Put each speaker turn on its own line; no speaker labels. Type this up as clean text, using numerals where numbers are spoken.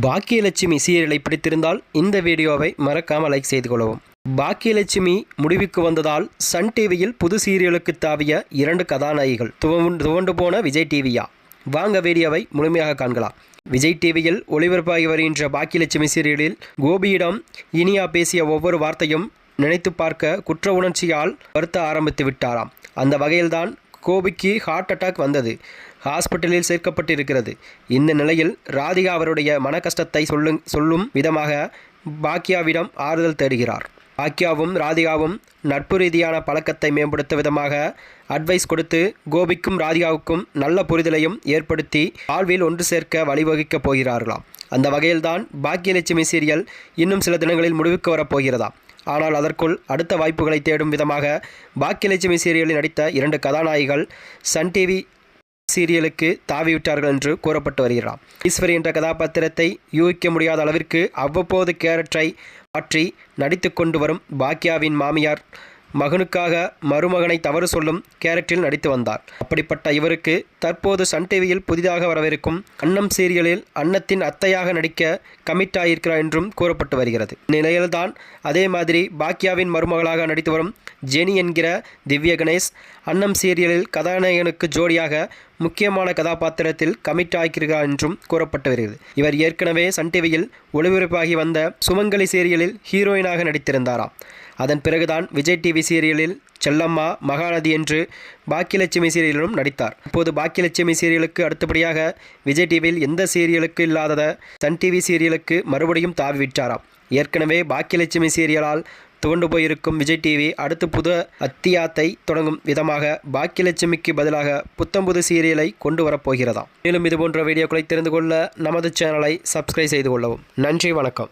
பாக்கியலட்சுமி சீரியலை பிடித்திருந்தால் இந்த வீடியோவை மறக்காமல் லைக் செய்து கொள்ளவும். பாக்கியலட்சுமி முடிவுக்கு வந்ததால் சன் டிவியில் புது சீரியலுக்கு தாவிய 2 கதாநாயகிகள். துவண்டு போன விஜய் டிவியா? வாங்க வீடியோவை முழுமையாக காண்கலாம். விஜய் டிவியில் ஒளிபரப்பாகி வருகின்ற பாக்கியலட்சுமி சீரியலில் கோபியிடம் இனியா பேசிய ஒவ்வொரு வார்த்தையும் நினைத்து பார்க்க குற்ற உணர்ச்சியால் வருத்த ஆரம்பித்து விட்டாராம். அந்த வகையில்தான் கோபிக்கு ஹார்ட் அட்டாக் வந்தது. ஹாஸ்பிட்டலில் சேர்க்கப்பட்டிருக்கிறது. இந்த நிலையில் ராதிகா அவருடைய மன கஷ்டத்தை சொல்லும் விதமாக பாக்கியாவிடம் ஆறுதல் தேடுகிறார். பாக்கியாவும் ராதிகாவும் நட்பு ரீதியான பழக்கத்தை மேம்படுத்த விதமாக அட்வைஸ் கொடுத்து கோபிக்கும் ராதிகாவுக்கும் நல்ல புரிதலையும் ஏற்படுத்தி வாழ்வில் ஒன்று சேர்க்க வழிவகுக்கப் போகிறார்களாம். அந்த வகையில்தான் பாக்கியலட்சுமி சீரியல் இன்னும் சில தினங்களில் முடிவுக்கு வரப்போகிறதா. ஆனால் அதற்குள் அடுத்த வாய்ப்புகளை தேடும் விதமாக பாக்கியலட்சுமி சீரியலில் நடித்த 2 கதாநாயகிகள் சன் டிவி சீரியலுக்கு தாவிவிட்டார்கள் என்று கூறப்பட்டு வருகிறார். ஈஸ்வரி என்ற கதாபாத்திரத்தை யூகிக்க முடியாத அளவிற்கு அவ்வப்போது கேரக்டரை மாற்றி நடித்து கொண்டு வரும் பாக்கியாவின் மாமியார் மகனுக்காக மருமகனை தவறு சொல்லும் கேரக்டரில் நடித்து வந்தார். அப்படிப்பட்ட இவருக்கு தற்போது சன் டிவியில் புதிதாக வரவிருக்கும் அன்னம் சீரியலில் அன்னத்தின் அத்தையாக நடிக்க கமிட் ஆகியிருக்கிறார் என்றும் கூறப்பட்டு வருகிறது. நிலையில்தான் அதே மாதிரி பாக்கியாவின் மருமகளாக நடித்து வரும் ஜெனி என்கிற திவ்ய கணேஷ் அன்னம் சீரியலில் கதாநாயகனுக்கு ஜோடியாக முக்கியமான கதாபாத்திரத்தில் கமிட் ஆகியிருக்கிறார் என்றும் கூறப்பட்டு வருகிறது. இவர் ஏற்கனவே சன் டிவியில் ஒளிபரப்பாகி வந்த சுமங்கலி சீரியலில் ஹீரோயினாக நடித்திருந்தாராம். அதன் பிறகுதான் விஜய் டிவி சீரியலில் செல்லம்மா, மகாநதி என்று பாக்கியலட்சுமி சீரியலிலும் நடித்தார். இப்போது பாக்கியலட்சுமி சீரியலுக்கு அடுத்தபடியாக விஜய் டிவியில் எந்த சீரியலுக்கு இல்லாத சன் டிவி சீரியலுக்கு மறுபடியும் தாவிவிட்டாராம். ஏற்கனவே பாக்கியலட்சுமி சீரியலால் துவண்டு போயிருக்கும் விஜய் டிவி அடுத்து புது அத்தியாயத்தை தொடங்கும் விதமாக பாக்கியலட்சுமிக்கு பதிலாக புத்தம்புது சீரியலை கொண்டு வரப்போகிறதாம். மேலும் இதுபோன்ற வீடியோக்களை தெரிந்து கொள்ள நமது சேனலை சப்ஸ்கிரைப் செய்து கொள்ளவும். நன்றி, வணக்கம்.